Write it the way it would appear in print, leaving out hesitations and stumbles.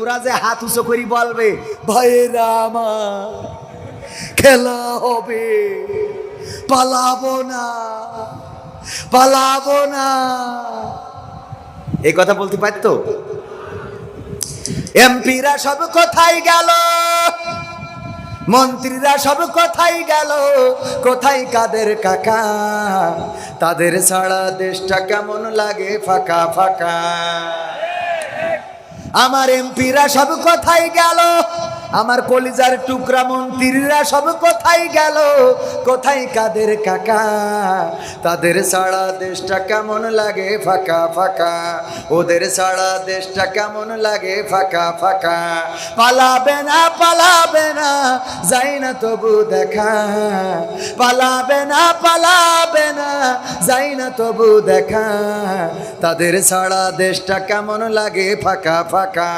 ওরা যে হাত উঁচু করি বলবে ভাইয়েরা আমার খেলা হবে, পালাবো না পালাবো না, এই কথা বলতে পারতো? এমপিরা সব কোথায় গেল, মন্ত্রীরা সব কোথায় গেল, কোথায় কাদের কাকা? তাদের ছাড়া দেশটা কেমন লাগে ফাঁকা ফাঁকা। আমার এমপিরা সব কোথায় গেল, আমার কলিজার টুকরা মন্ত্রীরা সব কোথায় গেল, কোথায় কাদের কাকা? তাদের ছাড়া দেশটা কেমন লাগে ফাঁকা ফাঁকা, ওদের ছাড়া দেশটা কেমন লাগে ফাঁকা ফাঁকা। পালাবে না যাই না তবু দেখা, পালাবে না যাই না তবু দেখা, তাদের ছাড়া দেশটা কেমন লাগে ফাঁকা ফাঁকা।